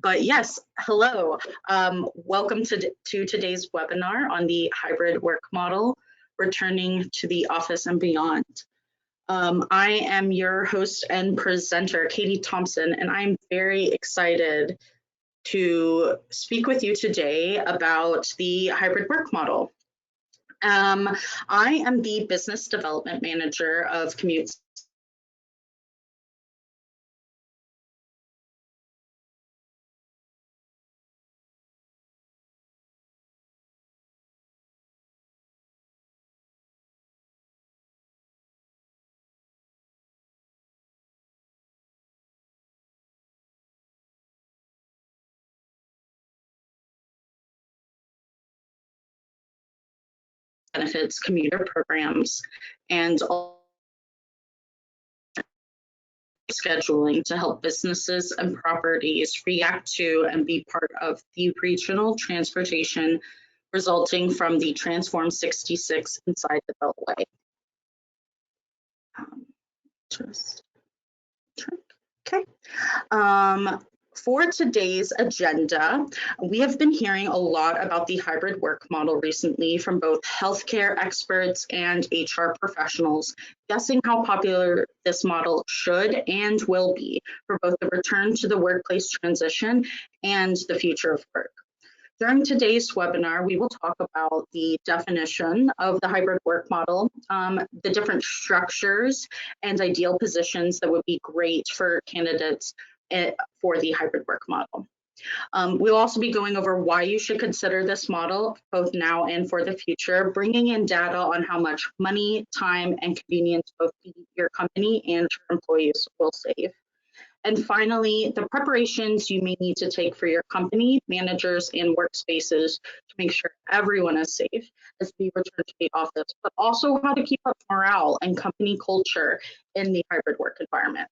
But yes, hello. Welcome to today's webinar on the hybrid work model, returning to the office and beyond. I am your host and presenter, Katie Thompson, and I'm very excited to speak with you today about the hybrid work model. I am the business development manager of Commute benefits commuter programs and scheduling to help businesses and properties react to and be part of the regional transportation resulting from the Transform 66 inside the Beltway. Okay. For today's agenda, we have been hearing a lot about the hybrid work model recently from both healthcare experts and HR professionals, guessing how popular this model should and will be for both the return to the workplace transition and the future of work. During today's webinar, we will talk about the definition of the hybrid work model, the different structures and ideal positions that would be great for candidates for the hybrid work model. We'll also be going over why you should consider this model, both now and for the future, bringing in data on how much money, time, and convenience both your company and your employees will save. And finally, the preparations you may need to take for your company, managers, and workspaces to make sure everyone is safe as we return to the office, but also how to keep up morale and company culture in the hybrid work environment.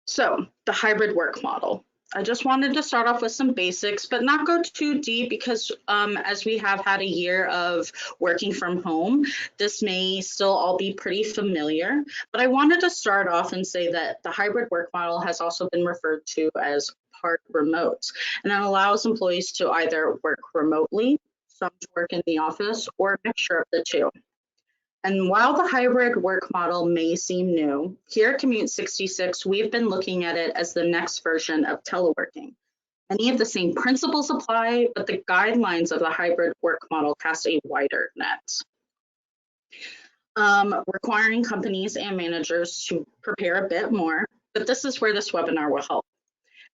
So, the hybrid work model. I just wanted to start off with some basics, but not go too deep because as we have had a year of working from home, this may still all be pretty familiar. But I wanted to start off and say that the hybrid work model has also been referred to as part remote, and that allows employees to either work remotely, some to work in the office, or a mixture of the two. And while the hybrid work model may seem new, here at Commute66, we've been looking at it as the next version of teleworking. Many of the same principles apply, but the guidelines of the hybrid work model cast a wider net, requiring companies and managers to prepare a bit more, but this is where this webinar will help.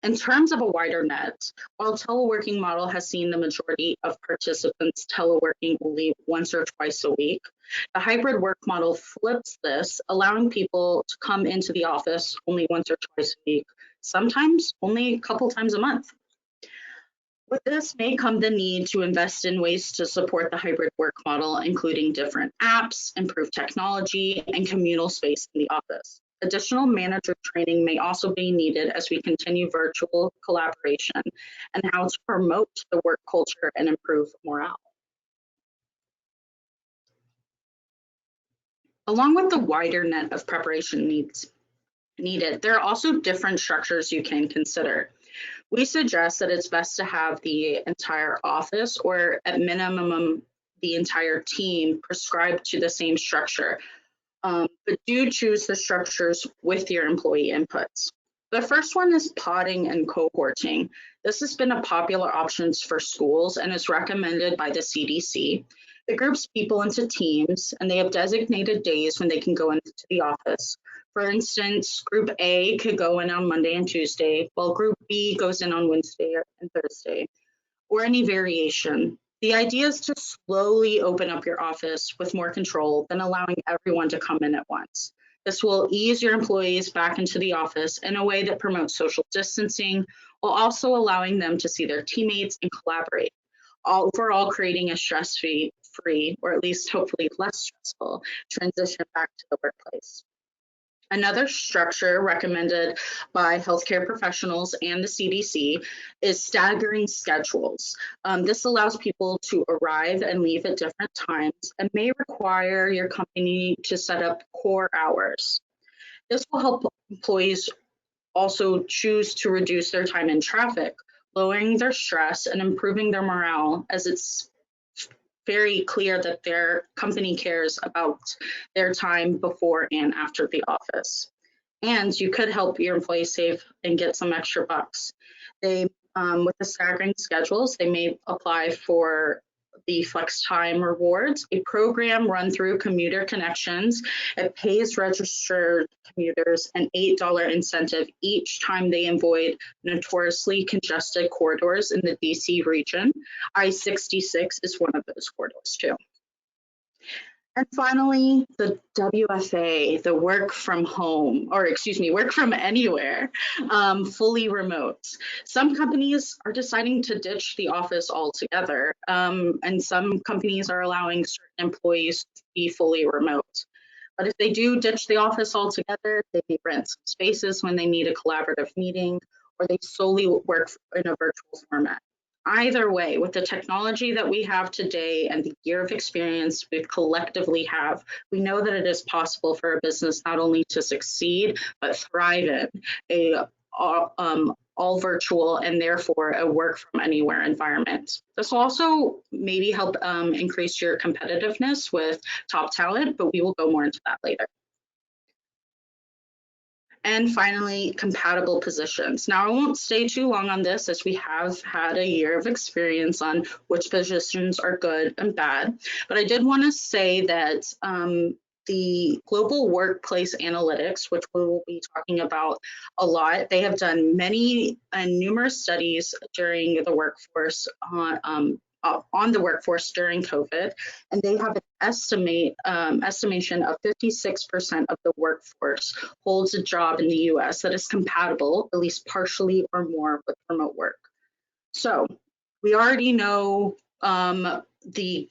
In terms of a wider net, while teleworking model has seen the majority of participants teleworking only once or twice a week, the hybrid work model flips this, allowing people to come into the office only once or twice a week, sometimes only a couple times a month. With this may come the need to invest in ways to support the hybrid work model, including different apps, improved technology, and communal space in the office. Additional manager training may also be needed as we continue virtual collaboration and how to promote the work culture and improve morale. Along with the wider net of preparation needed, there are also different structures you can consider. We suggest that it's best to have the entire office, or at minimum, the entire team prescribed to the same structure. But do choose the structures with your employee inputs. The first one is podding and cohorting. This has been a popular option for schools and is recommended by the CDC. It groups people into teams, and they have designated days when they can go into the office. For instance, Group A could go in on Monday and Tuesday, while Group B goes in on Wednesday and Thursday, or any variation. The idea is to slowly open up your office with more control than allowing everyone to come in at once. This will ease your employees back into the office in a way that promotes social distancing, while also allowing them to see their teammates and collaborate, overall creating a stress-free, or at least hopefully less stressful, transition back to the workplace. Another structure recommended by healthcare professionals and the CDC is staggering schedules. This allows people to arrive and leave at different times and may require your company to set up core hours. This will help employees also choose to reduce their time in traffic, lowering their stress and improving their morale, as it's very clear that their company cares about their time before and after the office. And you could help your employees save and get some extra bucks. They, with the staggering schedules, they may apply for the flex time rewards, a program run through Commuter Connections. It pays registered commuters an $8 incentive each time they avoid notoriously congested corridors in the DC region. I-66 is one of those corridors too. And finally, the WFA, the work from home, or excuse me, work from anywhere, fully remote. Some companies are deciding to ditch the office altogether, and some companies are allowing certain employees to be fully remote. But if they do ditch the office altogether, they may rent some spaces when they need a collaborative meeting, or they solely work in a virtual format. Either way, with the technology that we have today and the year of experience we collectively have, we know that it is possible for a business not only to succeed, but thrive in a all virtual and therefore a work from anywhere environment. This will also maybe help increase your competitiveness with top talent, but we will go more into that later. And finally, compatible positions. Now, I won't stay too long on this as we have had a year of experience on which positions are good and bad, but I did want to say that the Global Workplace Analytics, which we will be talking about a lot, they have done many and numerous studies during the workforce on the workforce during COVID, and they have an estimation of 56% of the workforce holds a job in the US that is compatible, at least partially or more, with remote work. So we already know the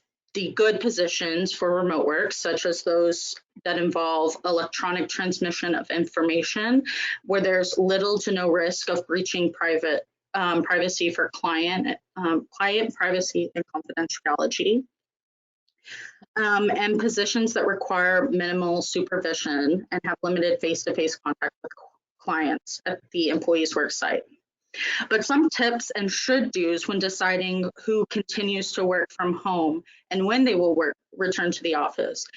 good positions for remote work, such as those that involve electronic transmission of information, where there's little to no risk of breaching privacy for client privacy and confidentiality, and positions that require minimal supervision and have limited face-to-face contact with clients at the employee's work site. But some tips and should-dos when deciding who continues to work from home and when they will return to the office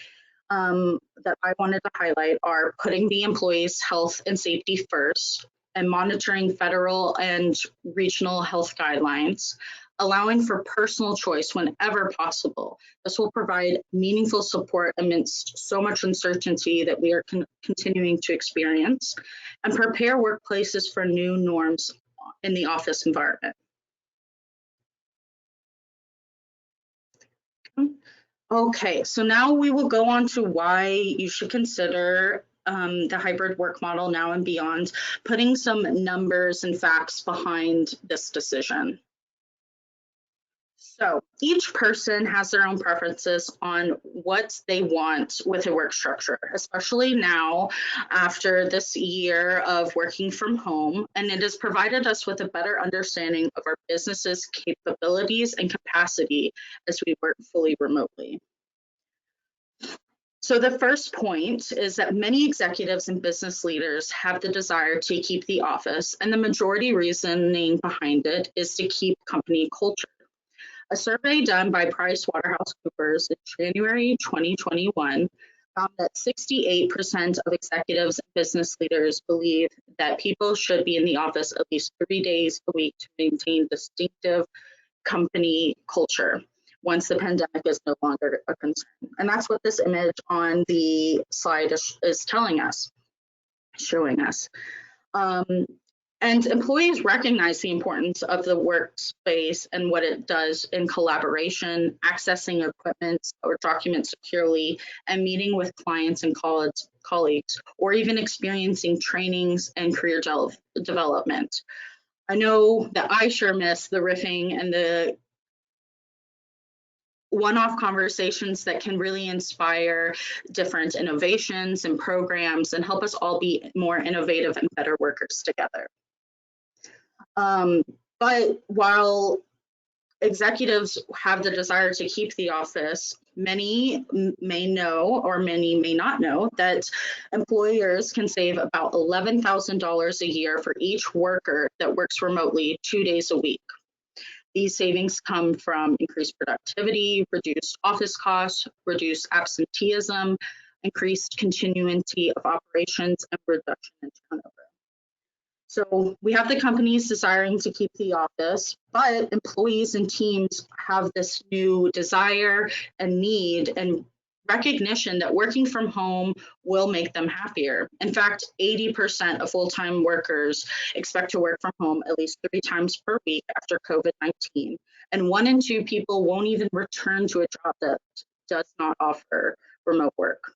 that I wanted to highlight are putting the employee's health and safety first, and monitoring federal and regional health guidelines, allowing for personal choice whenever possible. This will provide meaningful support amidst so much uncertainty that we are continuing to experience, and prepare workplaces for new norms in the office environment. Okay, so now we will go on to why you should consider the hybrid work model now and beyond, putting some numbers and facts behind this decision. So each person has their own preferences on what they want with a work structure, especially now after this year of working from home, and it has provided us with a better understanding of our business's capabilities and capacity as we work fully remotely. So the first point is that many executives and business leaders have the desire to keep the office, and the majority reasoning behind it is to keep company culture. A survey done by PricewaterhouseCoopers in January 2021 found that 68% of executives and business leaders believe that people should be in the office at least 3 days a week to maintain distinctive company culture once the pandemic is no longer a concern. And that's what this image on the slide is telling us, showing us. And employees recognize the importance of the workspace and what it does in collaboration, accessing equipment or documents securely, and meeting with clients and colleagues, or even experiencing trainings and career development. I know that I sure miss the riffing and the one-off conversations that can really inspire different innovations and programs and help us all be more innovative and better workers together. But while executives have the desire to keep the office, many may know or many may not know that employers can save about $11,000 a year for each worker that works remotely 2 days a week. These savings come from increased productivity, reduced office costs, reduced absenteeism, increased continuity of operations, and reduction in turnover. So we have the companies desiring to keep the office, but employees and teams have this new desire and need and recognition that working from home will make them happier. In fact, 80% of full-time workers expect to work from home at least 3 times per week after COVID-19. And 1 in 2 people won't even return to a job that does not offer remote work.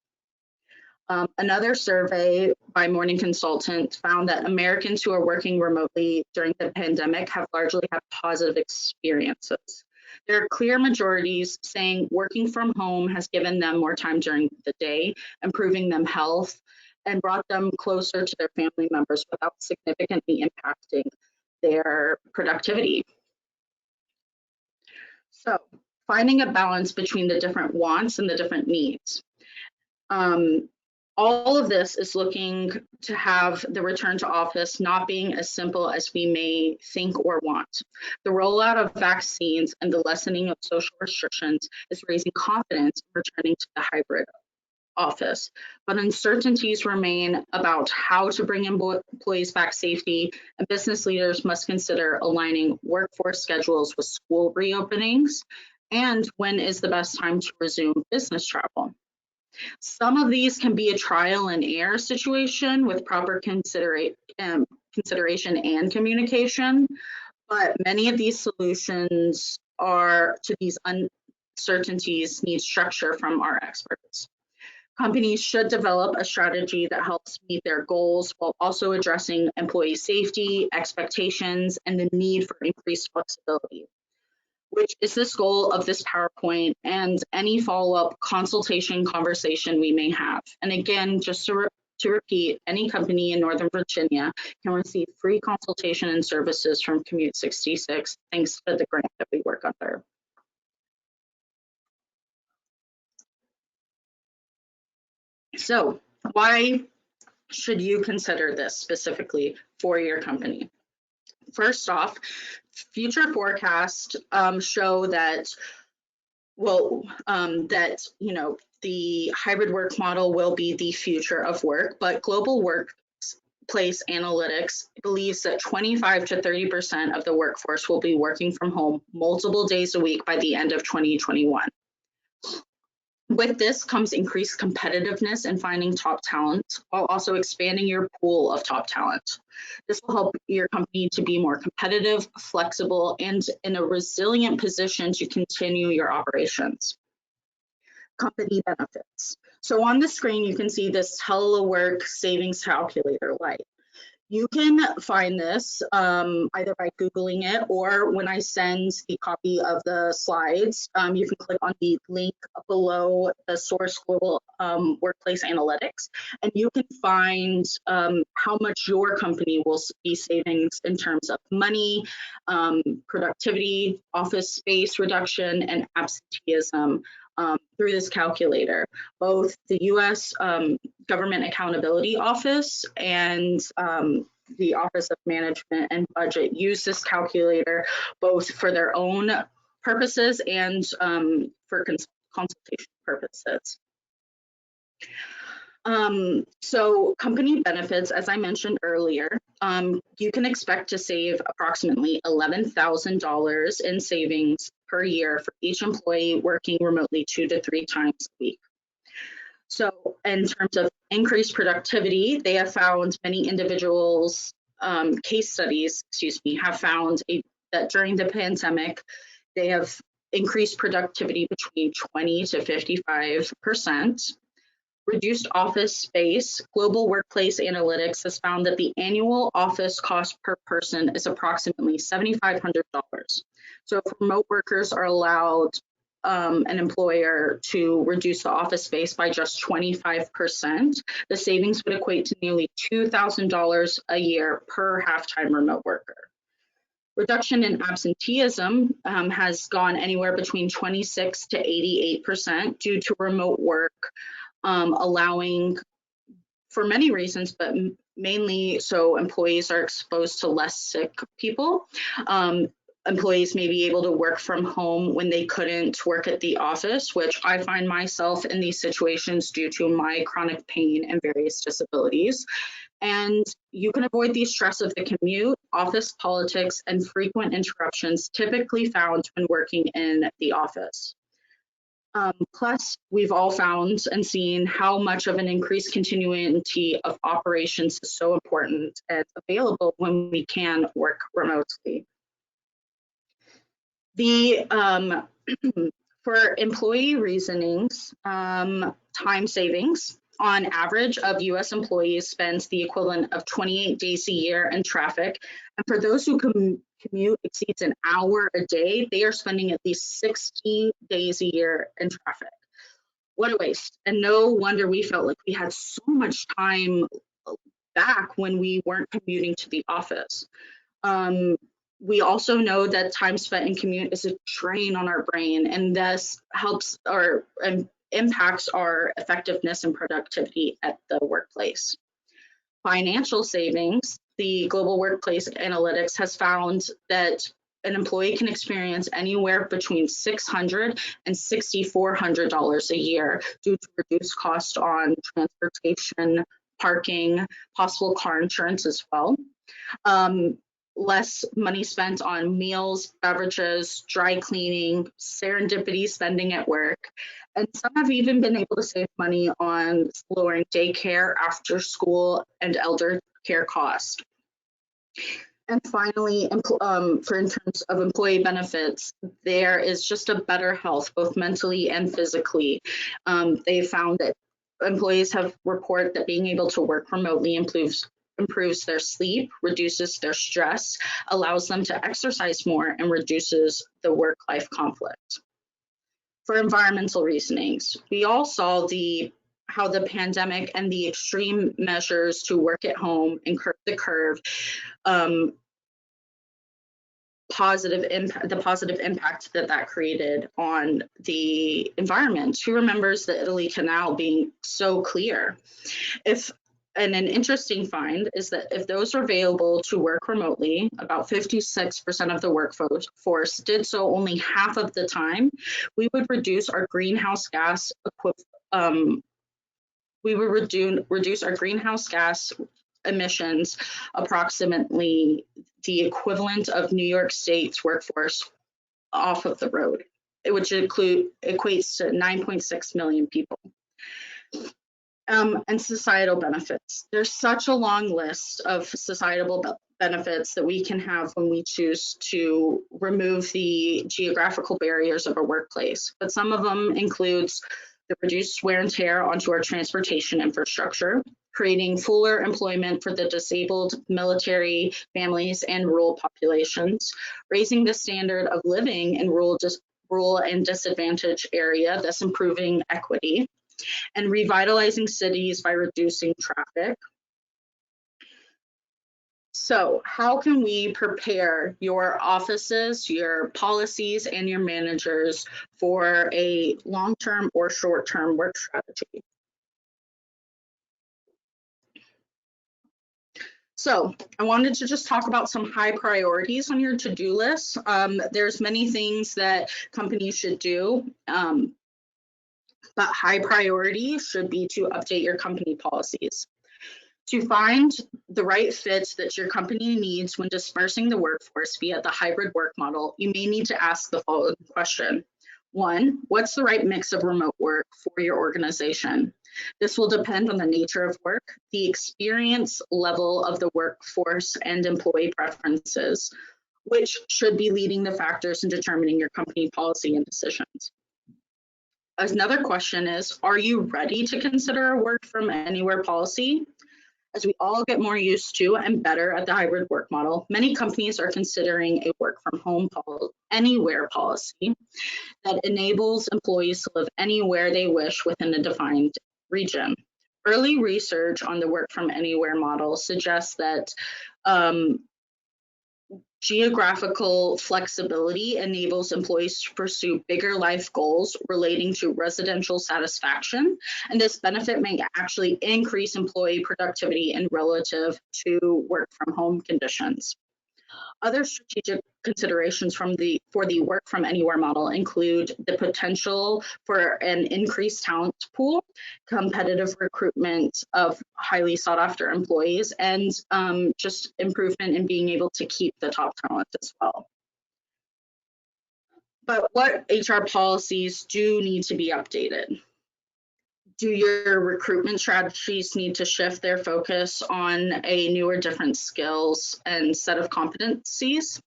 Another survey by Morning Consultant found that Americans who are working remotely during the pandemic have largely had positive experiences. There are clear majorities saying working from home has given them more time during the day, improving them health, and brought them closer to their family members without significantly impacting their productivity. So, finding a balance between the different wants and the different needs. All of this is looking to have the return to office not being as simple as we may think or want. The rollout of vaccines and the lessening of social restrictions is raising confidence in returning to the hybrid office, but uncertainties remain about how to bring employees back safely, and business leaders must consider aligning workforce schedules with school reopenings and when is the best time to resume business travel. Some of these can be a trial and error situation with proper consideration and communication, but many of these solutions to these uncertainties need structure from our experts. Companies should develop a strategy that helps meet their goals while also addressing employee safety, expectations, and the need for increased flexibility, which is this goal of this PowerPoint and any follow-up consultation conversation we may have. And again, just to repeat, any company in Northern Virginia can receive free consultation and services from Commute66, thanks to the grant that we work under. So why should you consider this specifically for your company? First off, future forecasts show that, the hybrid work model will be the future of work, but Global Workplace Analytics believes that 25 to 30% of the workforce will be working from home multiple days a week by the end of 2021. With this comes increased competitiveness in finding top talent while also expanding your pool of top talent. This will help your company to be more competitive, flexible, and in a resilient position to continue your operations. Company benefits. So on the screen, you can see this telework savings calculator light. You can find this either by Googling it or when I send the copy of the slides, you can click on the link below the source Global Workplace Analytics, and you can find how much your company will be saving in terms of money, productivity, office space reduction, and absenteeism through this calculator. Both the U.S. Government Accountability Office and the Office of Management and Budget use this calculator both for their own purposes and for consultation purposes. So company benefits, as I mentioned earlier, you can expect to save approximately $11,000 in savings per year for each employee working remotely 2 to 3 times a week. So in terms of increased productivity, they have found many individuals, case studies, have found that during the pandemic, they have increased productivity between 20 to 55%. Reduced office space, Global Workplace Analytics has found that the annual office cost per person is approximately $7,500. So if remote workers are allowed an employer to reduce the office space by just 25%, the savings would equate to nearly $2,000 a year per half-time remote worker. Reduction in absenteeism has gone anywhere between 26 to 88% due to remote work, allowing for many reasons, but mainly so employees are exposed to less sick people. Employees may be able to work from home when they couldn't work at the office, which I find myself in these situations due to my chronic pain and various disabilities. And you can avoid the stress of the commute, office politics, and frequent interruptions typically found when working in the office. Plus, we've all found and seen how much of an increased continuity of operations is so important and available when we can work remotely. The for employee reasonings, time savings. On average, of US employees spends the equivalent of 28 days a year in traffic. And for those who commute exceeds an hour a day, they are spending at least 60 days a year in traffic. What a waste. And no wonder we felt like we had so much time back when we weren't commuting to the office. We also know that time spent in commute is a drain on our brain, and this helps or impacts our effectiveness and productivity at the workplace. Financial savings. The Global Workplace Analytics has found that an employee can experience anywhere between $600 and $6,400 a year due to reduced cost on transportation, parking, possible car insurance as well. Less money spent on meals, beverages, dry cleaning, serendipity spending at work. And some have even been able to save money on lowering daycare, after school, and elder care cost. And finally, in terms of employee benefits, there is just a better health, both mentally and physically. They found that employees have reported that being able to work remotely improves their sleep, reduces their stress, allows them to exercise more, and reduces the work-life conflict. For environmental reasonings, we all saw how the pandemic and the extreme measures to work at home and curb the curve, the positive impact that created on the environment. Who remembers the Italy Canal being so clear? And an interesting find is that if those are available to work remotely, about 56% of the workforce did so only half of the time, we would reduce our greenhouse gas emissions approximately the equivalent of New York State's workforce off of the road, which equates to 9.6 million people. And societal benefits. There's such a long list of societal benefits that we can have when we choose to remove the geographical barriers of a workplace. But some of them includes the reduced wear and tear onto our transportation infrastructure, creating fuller employment for the disabled, military families, and rural populations, raising the standard of living in rural and disadvantaged area, thus improving equity, and revitalizing cities by reducing traffic. So how can we prepare your offices, your policies, and your managers for a long-term or short-term work strategy? So I wanted to just talk about some high priorities on your to-do list. There's many things that companies should do, but high priority should be to update your company policies. To find the right fits that your company needs when dispersing the workforce via the hybrid work model, you may need to ask the following question. 1, what's the right mix of remote work for your organization? This will depend on the nature of work, the experience level of the workforce, and employee preferences, which should be leading the factors in determining your company policy and decisions. Another question is, are you ready to consider a work from anywhere policy? As we all get more used to and better at the hybrid work model, many companies are considering a work from home anywhere policy that enables employees to live anywhere they wish within a defined region. Early research on the work from anywhere model suggests that Geographical flexibility enables employees to pursue bigger life goals relating to residential satisfaction, and this benefit may actually increase employee productivity in relative to work from home conditions. Other strategic considerations for the work from anywhere model include the potential for an increased talent pool, competitive recruitment of highly sought after employees, and just improvement in being able to keep the top talent as well. But what HR policies do need to be updated? Do your recruitment strategies need to shift their focus on a new or different skills and set of competencies?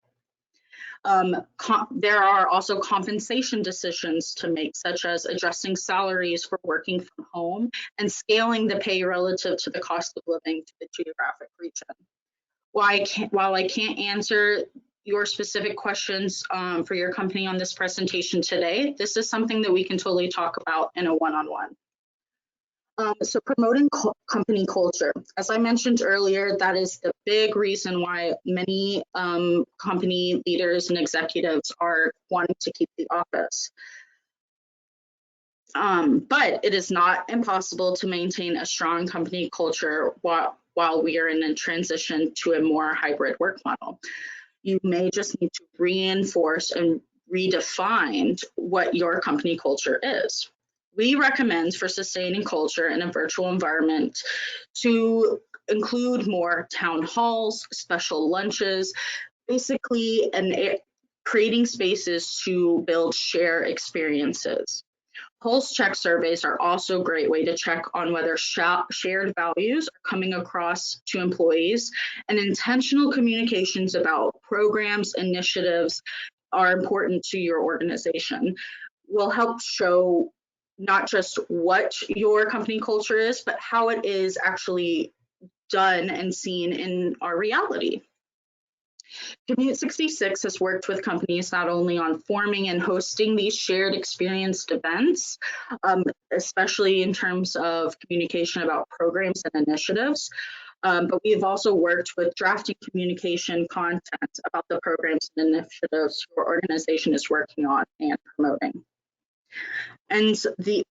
There are also compensation decisions to make, such as adjusting salaries for working from home and scaling the pay relative to the cost of living to the geographic region. While I can't answer your specific questions for your company on this presentation today, this is something that we can totally talk about in a one-on-one. So promoting company culture. As I mentioned earlier, that is the big reason why many company leaders and executives are wanting to keep the office. But it is not impossible to maintain a strong company culture while we are in a transition to a more hybrid work model. You may just need to reinforce and redefine what your company culture is. We recommend for sustaining culture in a virtual environment to include more town halls, special lunches, basically creating spaces to build shared experiences. Pulse check surveys are also a great way to check on whether shared values are coming across to employees, and intentional communications about programs, initiatives are important to your organization. Will help show not just what your company culture is, but how it is actually done and seen in our reality. Commute66 has worked with companies not only on forming and hosting these shared experienced events, especially in terms of communication about programs and initiatives, but we've also worked with drafting communication content about the programs and initiatives your organization is working on and promoting. And the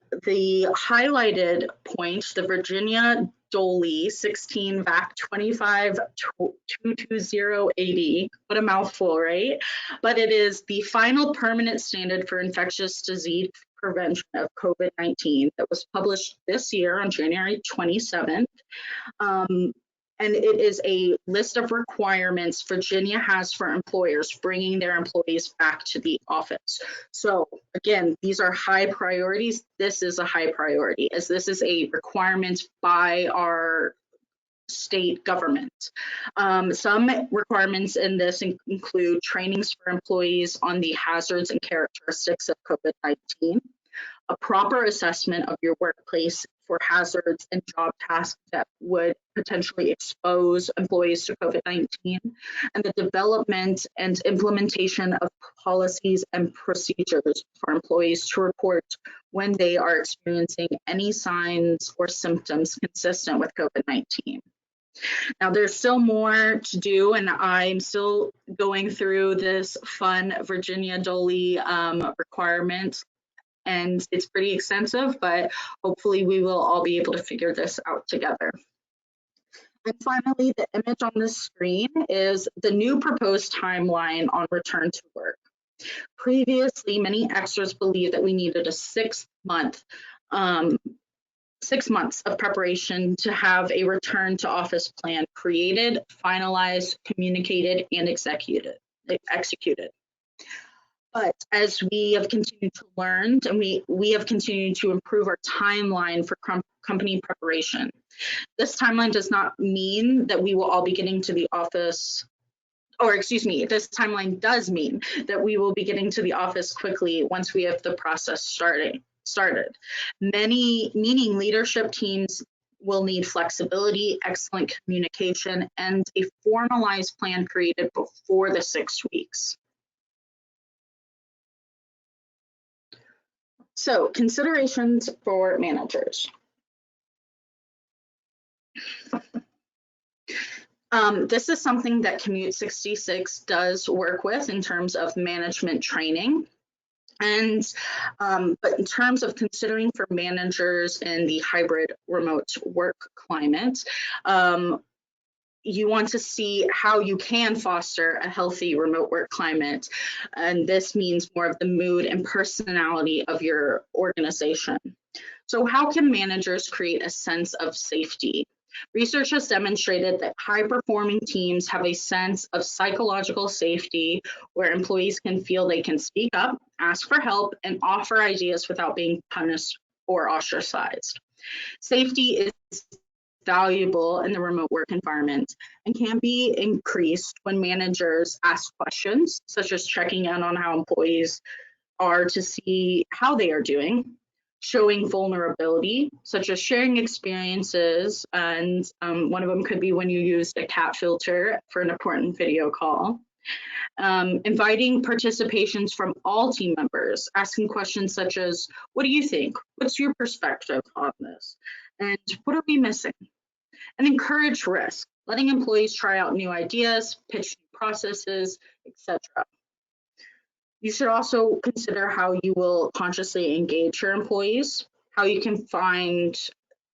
highlighted point, the Virginia DOLE 16 VAC 2522080, what a mouthful, right? But it is the final permanent standard for infectious disease prevention of COVID-19 that was published this year on January 27th. And it is a list of requirements Virginia has for employers bringing their employees back to the office. So again, these are high priorities. This is a high priority, as this is a requirement by our state government. Some requirements in this include trainings for employees on the hazards and characteristics of COVID-19, a proper assessment of your workplace for hazards and job tasks that would potentially expose employees to COVID-19, and the development and implementation of policies and procedures for employees to report when they are experiencing any signs or symptoms consistent with COVID-19. Now, there's still more to do, and I'm still going through this fun Virginia DOLE requirement. And it's pretty extensive, but hopefully we will all be able to figure this out together. And finally, the image on the screen is the new proposed timeline on return to work. Previously, many experts believed that we needed a 6 months of preparation to have a return to office plan created, finalized, communicated, and executed. But as we have continued to learn, and we have continued to improve our timeline for company preparation. This timeline does not mean that we will all be getting to the office, or excuse me, this timeline does mean that we will be getting to the office quickly once we have the process started. Meaning leadership teams will need flexibility, excellent communication, and a formalized plan created before the 6 weeks. So, considerations for managers. This is something that Commute66 does work with in terms of management training. And but in terms of considering for managers in the hybrid remote work climate, you want to see how you can foster a healthy remote work climate. And this means more of the mood and personality of your organization. So how can managers create a sense of safety? Research has demonstrated that high-performing teams have a sense of psychological safety where employees can feel they can speak up, ask for help, and offer ideas without being punished or ostracized. Safety is valuable in the remote work environment and can be increased when managers ask questions, such as checking in on how employees are to see how they are doing, showing vulnerability, such as sharing experiences, and one of them could be when you used a cat filter for an important video call. Inviting participations from all team members, asking questions such as, what do you think? What's your perspective on this? And what are we missing? And encourage risk, letting employees try out new ideas, pitch new processes, etc. You should also consider how you will consciously engage your employees, how you can find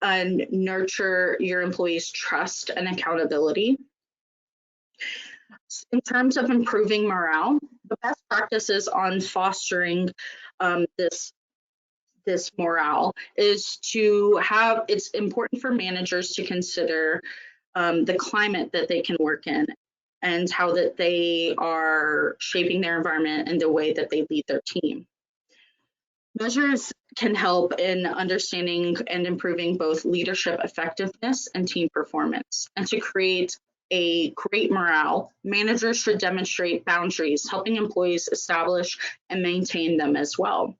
and nurture your employees' trust and accountability. In terms of improving morale, the best practices on fostering this morale is to have, it's important for managers to consider the climate that they can work in and how that they are shaping their environment and the way that they lead their team. Measures can help in understanding and improving both leadership effectiveness and team performance. And to create a great morale, managers should demonstrate boundaries, helping employees establish and maintain them as well.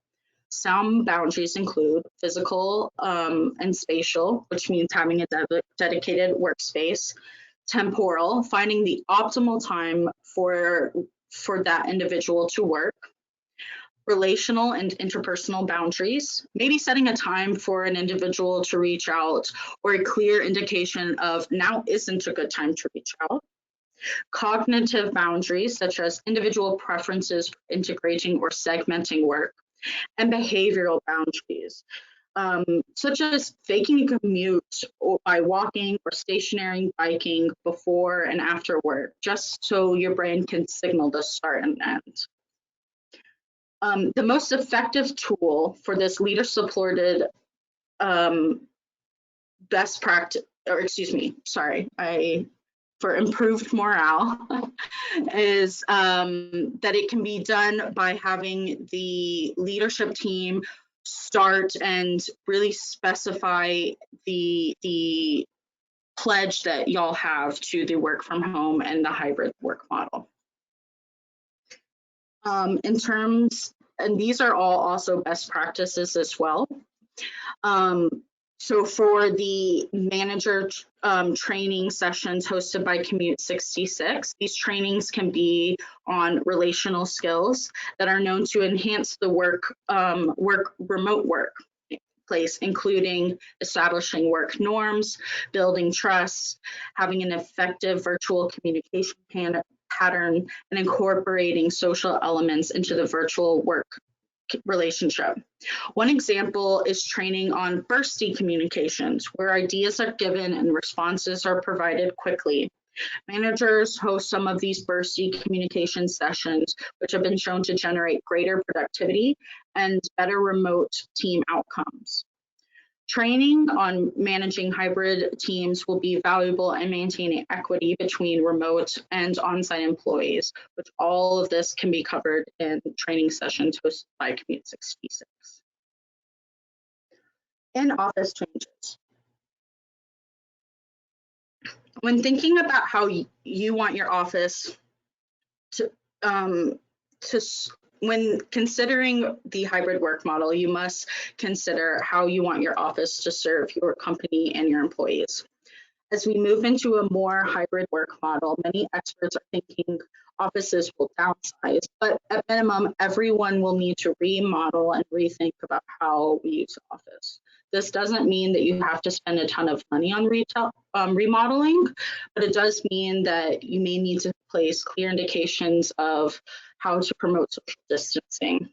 Some boundaries include physical and spatial, which means having a dedicated workspace. Temporal, finding the optimal time for that individual to work. Relational and interpersonal boundaries, maybe setting a time for an individual to reach out or a clear indication of now isn't a good time to reach out. Cognitive boundaries, such as individual preferences for integrating or segmenting work. And behavioral boundaries, such as faking a commute or by walking or stationary biking before and after work, just so your brain can signal the start and end. The most effective tool for this leader-supported best practice, or excuse me, sorry, for improved morale is that it can be done by having the leadership team start and really specify the pledge that y'all have to the work from home and the hybrid work model. In terms, and these are all also best practices as well. So for the manager training sessions hosted by Commute66, these trainings can be on relational skills that are known to enhance the remote work place, including establishing work norms, building trust, having an effective virtual communication pattern, and incorporating social elements into the virtual work relationship. One example is training on bursty communications, where ideas are given and responses are provided quickly. Managers host some of these bursty communication sessions, which have been shown to generate greater productivity and better remote team outcomes. Training on managing hybrid teams will be valuable in maintaining equity between remote and on-site employees, which all of this can be covered in training sessions hosted by Commute66. In-office changes. When thinking about how you want your office to when considering the hybrid work model, you must consider how you want your office to serve your company and your employees. As we move into a more hybrid work model, many experts are thinking offices will downsize, but at minimum, everyone will need to remodel and rethink about how we use the office. This doesn't mean that you have to spend a ton of money on remodeling, but it does mean that you may need to place clear indications of how to promote social distancing.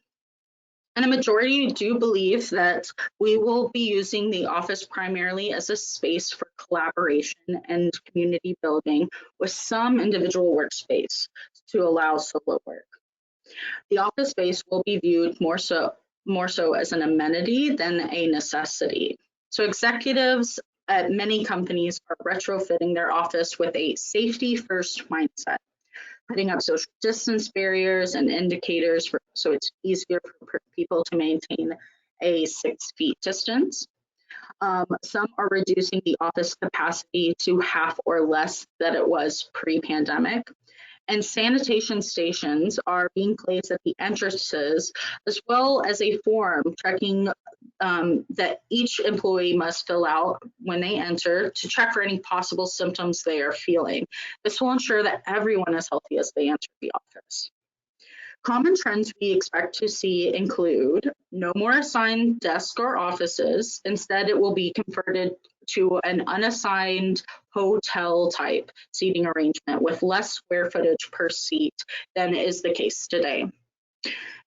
And a majority do believe that we will be using the office primarily as a space for collaboration and community building with some individual workspace to allow solo work. The office space will be viewed more so as an amenity than a necessity. So executives at many companies are retrofitting their office with a safety first mindset, putting up social distance barriers and indicators so it's easier for people to maintain a 6 feet distance. Some are reducing the office capacity to half or less than it was pre-pandemic. And sanitation stations are being placed at the entrances, as well as a form checking that each employee must fill out when they enter to check for any possible symptoms they are feeling. This will ensure that everyone is healthy as they enter the office. Common trends we expect to see include no more assigned desks or offices. Instead, it will be converted to an unassigned hotel type seating arrangement with less square footage per seat than is the case today.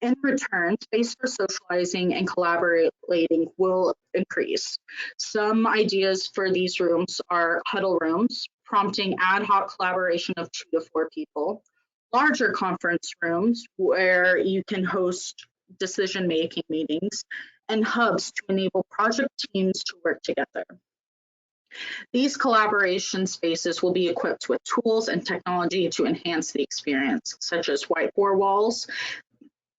In return, space for socializing and collaborating will increase. Some ideas for these rooms are huddle rooms, prompting ad hoc collaboration of 2 to 4 people, larger conference rooms where you can host decision-making meetings, and hubs to enable project teams to work together. These collaboration spaces will be equipped with tools and technology to enhance the experience, such as whiteboard walls,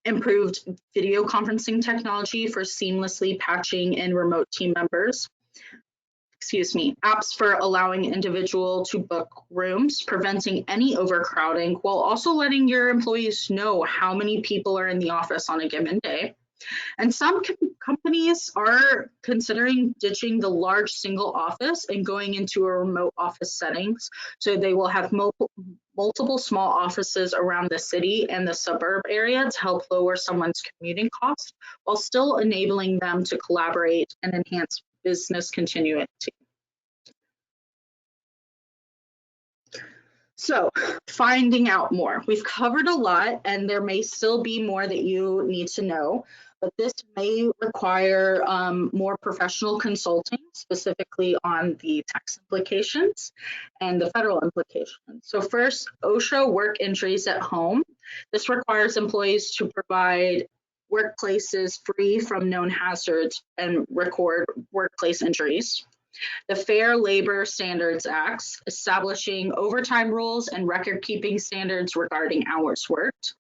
improved video conferencing technology for seamlessly patching in remote team members, apps for allowing individual to book rooms, preventing any overcrowding, while also letting your employees know how many people are in the office on a given day. And some companies are considering ditching the large single office and going into a remote office settings. So they will have multiple small offices around the city and the suburb area to help lower someone's commuting costs while still enabling them to collaborate and enhance business continuity. So, finding out more. We've covered a lot, and there may still be more that you need to know, but this may require more professional consulting, specifically on the tax implications and the federal implications. So first, OSHA work injuries at home. This requires employees to provide workplaces free from known hazards and record workplace injuries. The Fair Labor Standards Acts, establishing overtime rules and record-keeping standards regarding hours worked.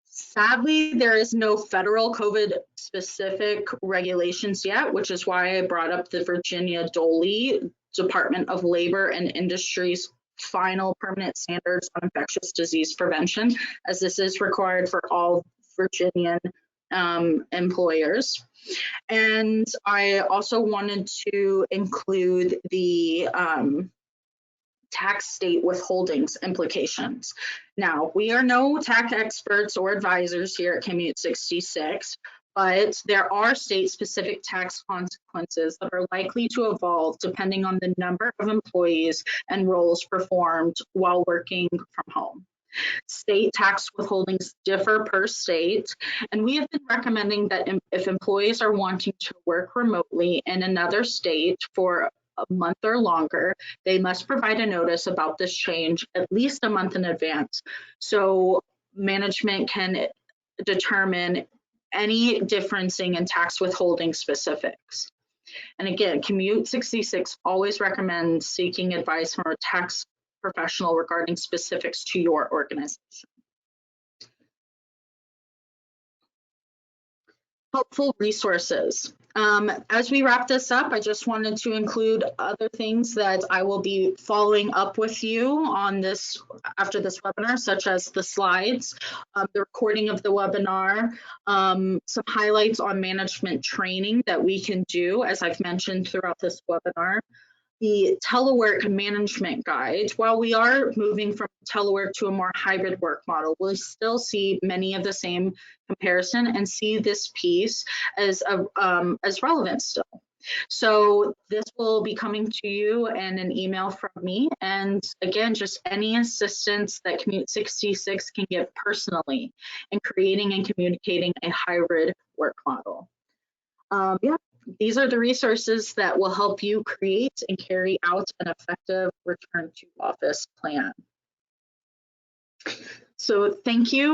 Sadly, there is no federal COVID-specific regulations yet, which is why I brought up the Virginia DOLE, Department of Labor and Industry's final permanent standards on infectious disease prevention, as this is required for all Virginian employers. And I also wanted to include the tax state withholdings implications. Now, we are no tax experts or advisors here at Commute66, but there are state-specific tax consequences that are likely to evolve depending on the number of employees and roles performed while working from home. State tax withholdings differ per state, and we have been recommending that if employees are wanting to work remotely in another state for a month or longer, they must provide a notice about this change at least a month in advance, so management can determine any differencing in tax withholding specifics. And again, Commute66 always recommends seeking advice from a tax professional regarding specifics to your organization. Helpful resources. As we wrap this up, I just wanted to include other things that I will be following up with you on this after this webinar, such as the slides, the recording of the webinar, some highlights on management training that we can do, as I've mentioned throughout this webinar, the telework management guide. While we are moving from telework to a more hybrid work model, we'll still see many of the same comparison and see this piece as relevant still. So this will be coming to you in an email from me. And again, just any assistance that Commute66 can give personally in creating and communicating a hybrid work model. Yeah, these are the resources that will help you create and carry out an effective return to office plan. So thank you.